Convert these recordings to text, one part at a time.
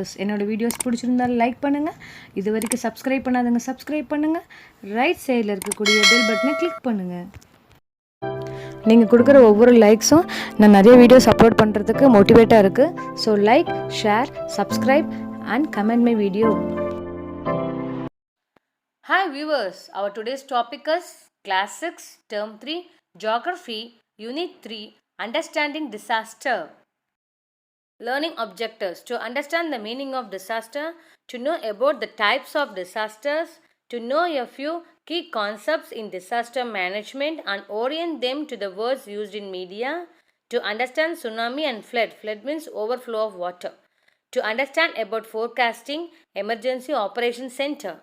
Viewers, என்னோட videos பிடிச்சிருந்தாலும் like பண்ணுங்கள். இது வரைக்கும் சப்ஸ்கிரைப் பண்ணாதவங்க சப்ஸ்கிரைப் பண்ணுங்கள். ரைட் சைடில் இருக்கக்கூடிய பெல் பட்டனை கிளிக் பண்ணுங்கள். நீங்கள் கொடுக்குற ஒவ்வொரு லைக்ஸும் நான் நிறைய வீடியோஸ் அப்லோட் பண்ணுறதுக்கு மோட்டிவேட்டாக இருக்குது. So like, share, subscribe and comment my video. Hi viewers, our today's topic is Class 6, Term 3, Geography, Unit 3, Understanding Disaster. Learning objectives: to understand the meaning of disaster, to know about the types of disasters, to know a few key concepts in disaster management and orient them to the words used in media, to understand tsunami and flood. Flood means overflow of water. To understand about forecasting, Emergency Operations Center.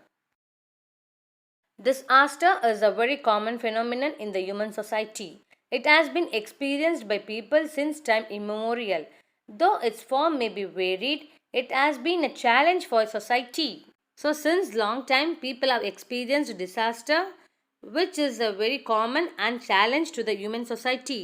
Disaster is a very common phenomenon in the human society. It has been experienced by people since time immemorial. Though its form may be varied, it has been a challenge for society. So since long time people have experienced disaster, which is a very common and challenge to the human society.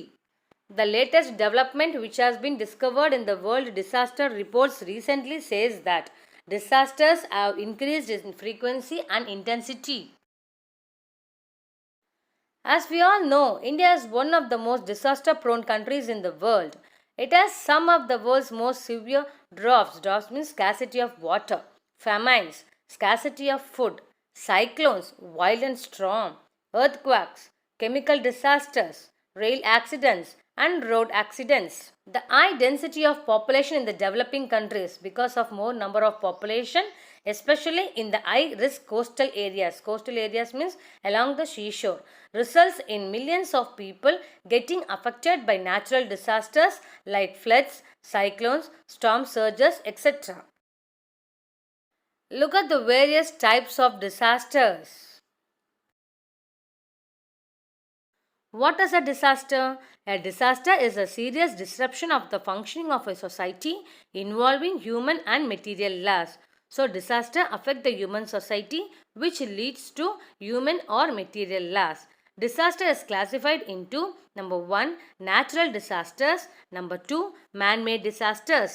The latest development which has been discovered in the World Disaster Reports recently says that disasters have increased in frequency and intensity. As we all know, India is one of the most disaster-prone countries in the world. It has some of the world's most severe droughts. Droughts means scarcity of water, famines, scarcity of food, cyclones, violent storm, earthquakes, chemical disasters, rail accidents, and road accidents. The high density of population in the developing countries because of more number of population, especially in the high-risk coastal areas. Coastal areas means along the seashore, results in millions of people getting affected by natural disasters like floods, cyclones, storm surges, etc. Look at the various types of disasters. What is a disaster? A disaster is a serious disruption of the functioning of a society involving human and material loss. So disaster affect the human society, which leads to human or material loss. Disaster is classified into number 1, natural disasters, number 2, man-made disasters.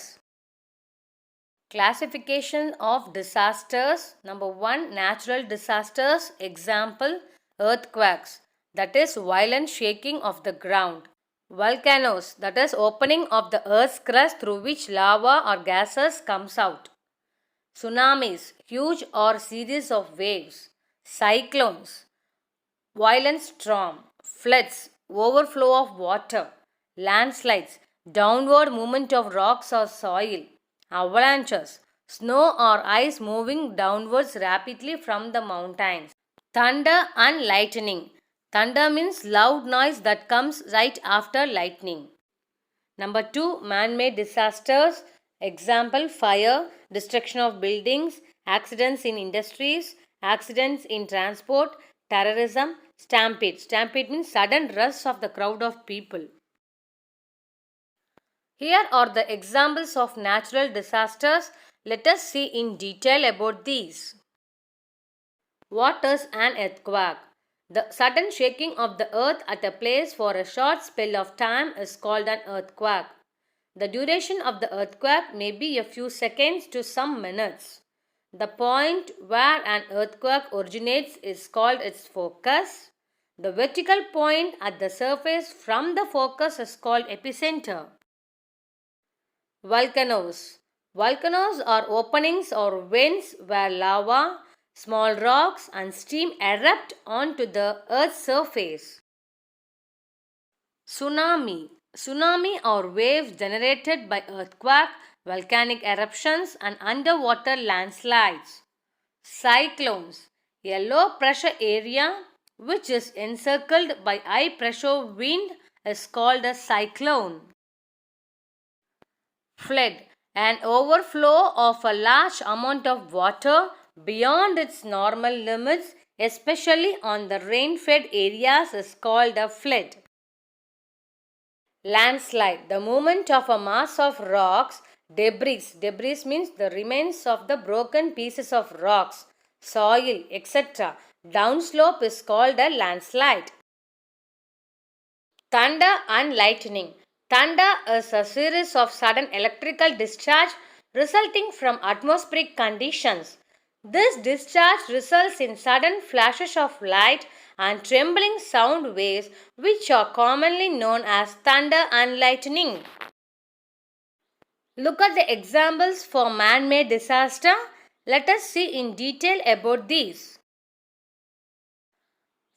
Classification of disasters: number 1, natural disasters. Example: earthquakes, that is violent shaking of the ground. Volcanoes, that is opening of the earth's crust through which lava or gases comes out. Tsunamis, huge or series of waves. Cyclones, violent storm. Floods, overflow of water. Landslides, downward movement of rocks or soil. Avalanches, snow or ice moving downwards rapidly from the mountains. Thunder and lightning. Thunder means loud noise that comes right after lightning. Number 2, man-made disasters. Example: fire, destruction of buildings, accidents in industries, accidents in transport, terrorism, stampede. Stampede means sudden rush of the crowd of people. Here are the examples of natural disasters. Let us see in detail about these. What is an earthquake? The sudden shaking of the earth at a place for a short spell of time is called an earthquake. The duration of the earthquake may be a few seconds to some minutes. The point where an earthquake originates is called its focus. The vertical point at the surface from the focus is called epicenter. Volcanoes. Volcanoes are openings or vents where lava, small rocks and steam erupt onto the earth's surface. Tsunami. Tsunami are waves generated by earthquake, volcanic eruptions and underwater landslides. Cyclones. A low pressure area which is encircled by high pressure wind is called a cyclone. Flood. An overflow of a large amount of water beyond its normal limits, especially on the rain-fed areas, is called a flood. Landslide. The movement of a mass of rocks, debris. Debris means the remains of the broken pieces of rocks, soil, etc. Downslope is called a landslide. Thunder and lightning. Thunder is a series of sudden electrical discharge resulting from atmospheric conditions. This discharge results in sudden flashes of light and trembling sound waves, which are commonly known as thunder and lightning. Look at the examples for man-made disaster. Let us see in detail about these.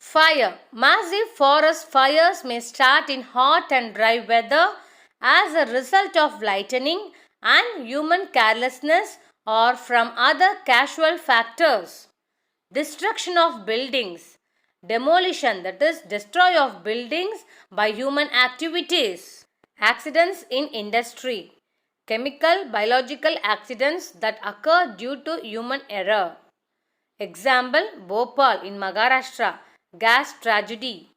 Fire. Massive forest fires may start in hot and dry weather as a result of lightning and human carelessness or from other casual factors. Destruction of buildings. Demolition, that is, destroy of buildings by human activities. Accidents in industry. Chemical, biological accidents that occur due to human error. Example, Bhopal in Maharashtra. Gas tragedy.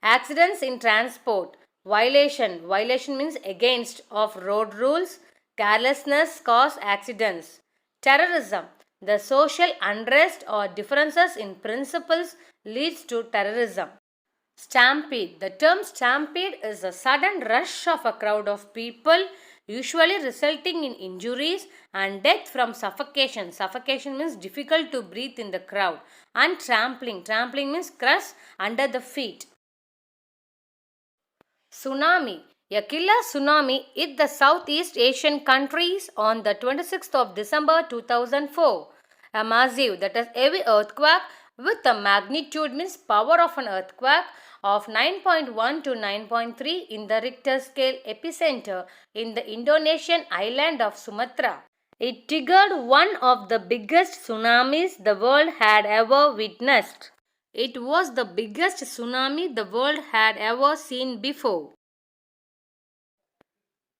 Accidents in transport. Violation. Violation means against of road rules. Carelessness cause accidents. Terrorism. The social unrest or differences in principles leads to terrorism. Stampede. The term stampede is a sudden rush of a crowd of people, usually resulting in injuries and death from suffocation. Suffocation means difficult to breathe in the crowd. And trampling. Trampling means crush under the feet. Tsunami. A killer tsunami hit the Southeast Asian countries on the 26th of December 2004. A massive, that is heavy earthquake with a magnitude means power of an earthquake of 9.1 to 9.3 in the Richter scale epicenter in the Indonesian island of Sumatra. It triggered one of the biggest tsunamis the world had ever witnessed. It was the biggest tsunami the world had ever seen before.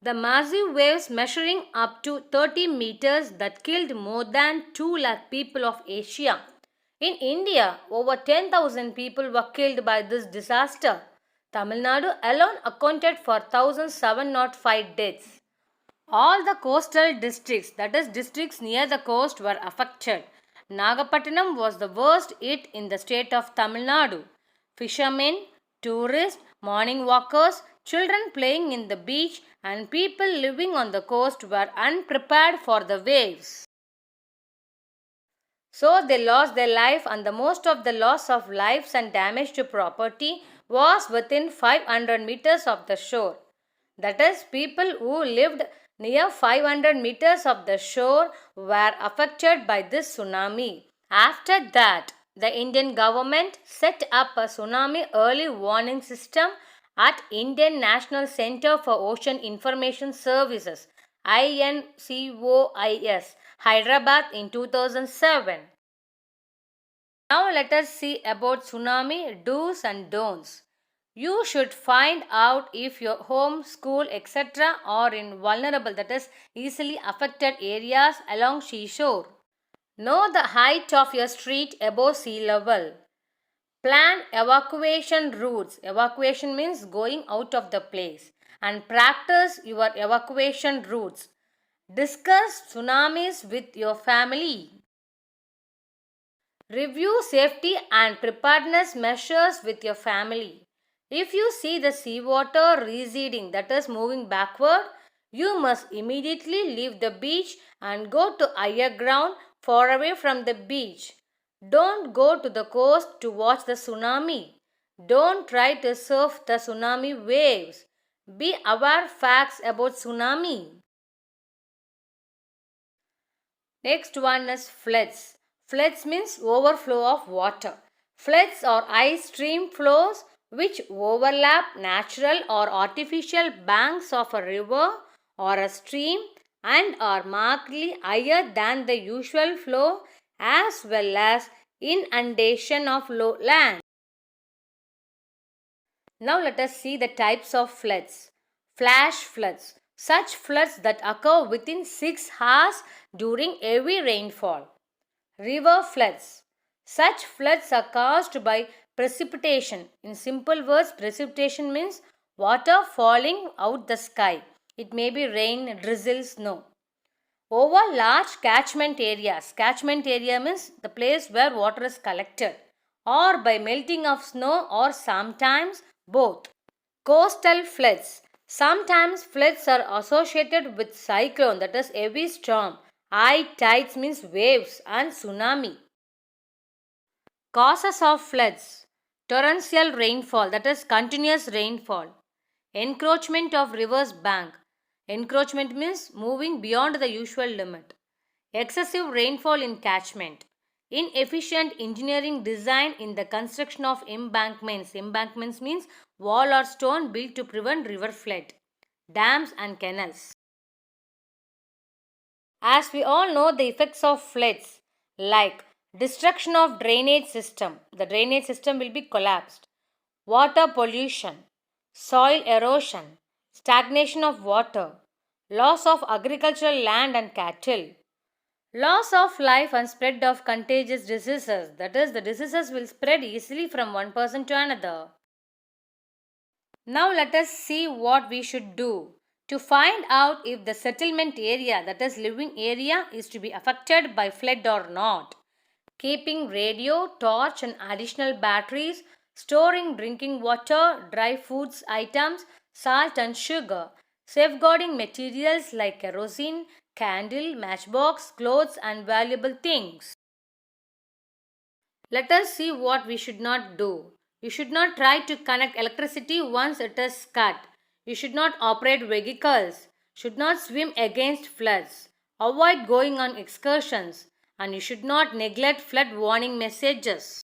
The massive waves measuring up to 30 meters that killed more than 2 lakh people of Asia. In India, over 10,000 people were killed by this disaster. Tamil Nadu alone accounted for 1,705 deaths. All the coastal districts, that is districts near the coast, were affected. Nagapattinam was the worst hit in the state of Tamil Nadu. Fishermen, tourists, morning walkers, children playing in the beach and people living on the coast were unprepared for the waves. So they lost their life, and the most of the loss of lives and damage to property was within 500 meters of the shore. That is, people who lived near 500 meters of the shore were affected by this tsunami. After that, the Indian government set up a tsunami early warning system at Indian National Center for Ocean Information Services INCOIS, Hyderabad in 2007. Now let us see about tsunami do's and don'ts. You should find out if your home, school, etc. are in vulnerable, that is easily affected areas along seashore. Know the height of your street above sea level. Plan evacuation routes. Evacuation means going out of the place. And practice your evacuation routes. Discuss tsunamis with your family. Review safety and preparedness measures with your family. If you see the seawater receding, that is moving backward, you must immediately leave the beach and go to higher ground far away from the beach. Don't go to the coast to watch the tsunami. Don't try to surf the tsunami waves. Be aware facts about tsunami. Next one is floods. Floods means overflow of water. Floods are high stream flows which overlap natural or artificial banks of a river or a stream and are markedly higher than the usual flow, as well as inundation of lowland. Now let us see the types of floods. Flash floods. Such floods that occur within 6 hours during heavy rainfall. River floods. Such floods are caused by precipitation. In simple words, precipitation means water falling out the sky. It may be rain, drizzle, snow. Over large catchment areas. Catchment area means the place where water is collected, or by melting of snow, or sometimes both. Coastal floods. Sometimes floods are associated with cyclone, that is heavy storm. High tides means waves and tsunami. Causes of floods: torrential rainfall, that is continuous rainfall. Encroachment of river's bank. Encroachment means moving beyond the usual limit. Excessive rainfall in catchment. Inefficient engineering design in the construction of embankments. Embankments means wall or stone built to prevent river flood. Dams and canals. As we all know, the effects of floods like destruction of drainage system. The drainage system will be collapsed. Water pollution, soil erosion, stagnation of water, loss of agricultural land and cattle, loss of life and spread of contagious diseases. That is, the diseases will spread easily from one person to another. Now let us see what we should do to find out if the settlement area, that is living area, is to be affected by flood or not. Keeping radio, torch and additional batteries, storing drinking water, dry foods items, salt and sugar, safeguarding materials like kerosene, candle, matchbox, clothes and valuable things. Let us see what we should not do. You should not try to connect electricity once it is cut. You should not operate vehicles. Should not swim against floods. Avoid going on excursions. And you should not neglect flood warning messages.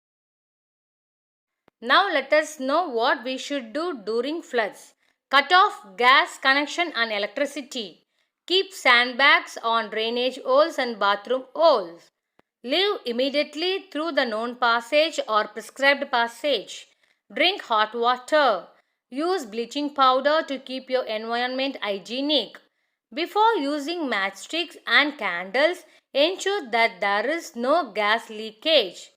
Now let us know what we should do during floods. Cut off gas connection and electricity. Keep sandbags on drainage holes and bathroom holes. Leave immediately through the known passage or prescribed passage. Drink hot water. Use bleaching powder to keep your environment hygienic. Before using matchsticks and candles, ensure that there is no gas leakage.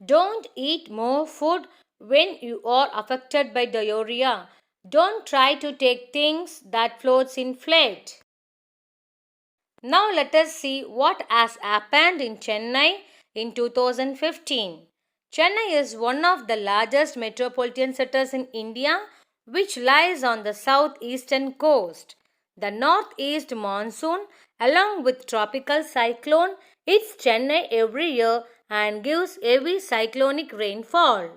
Don't eat more food when you are affected by diarrhea. Don't try to take things that floats in flood. Now let us see what has happened in Chennai in 2015. Chennai is one of the largest metropolitan cities in India, which lies on the southeastern coast. The northeast monsoon, along with tropical cyclone, hits Chennai every year and gives heavy cyclonic rainfall.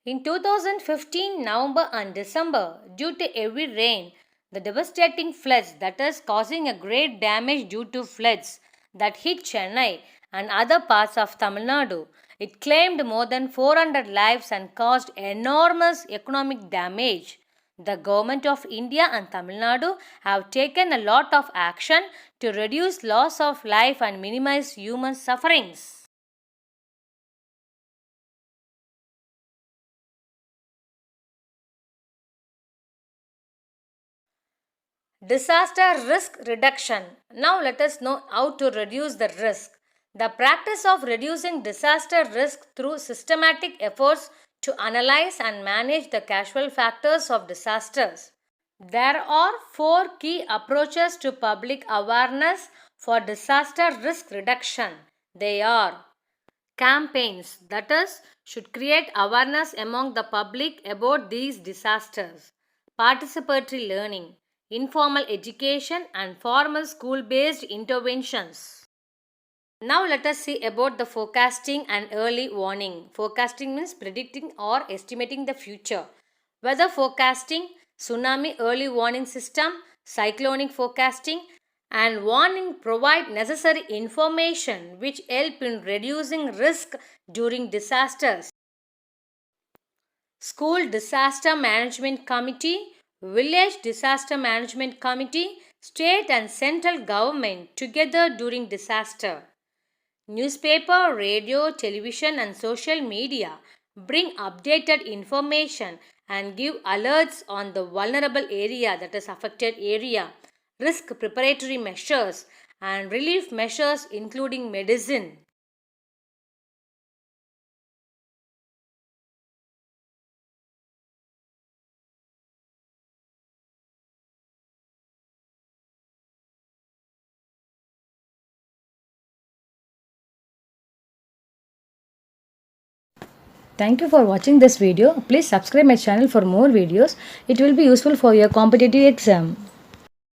In 2015 November and December, due to heavy rain, the devastating floods, that is causing a great damage due to floods that hit Chennai and other parts of Tamil Nadu. It claimed more than 400 lives and caused enormous economic damage. The government of India and Tamil Nadu have taken a lot of action to reduce loss of life and minimize human sufferings. Disaster risk reduction. Now let us know how to reduce the risk. The practice of reducing disaster risk through systematic efforts to analyze and manage the causal factors of disasters. There are four key approaches to public awareness for disaster risk reduction. They are campaigns, that is, should create awareness among the public about these disasters. Participatory learning, informal education and formal school-based interventions. Now let us see about the forecasting and early warning. Forecasting means predicting or estimating the future. Weather forecasting, tsunami early warning system, cyclonic forecasting and warning provide necessary information which help in reducing risk during disasters. School Disaster Management Committee, Village Disaster Management Committee, state and central government together during disaster. Newspaper, radio, television and social media bring updated information and give alerts on the vulnerable area, that is affected area, risk preparatory measures and relief measures including medicine. Thank you for watching this video. Please subscribe my channel for more videos. It will be useful for your competitive exam.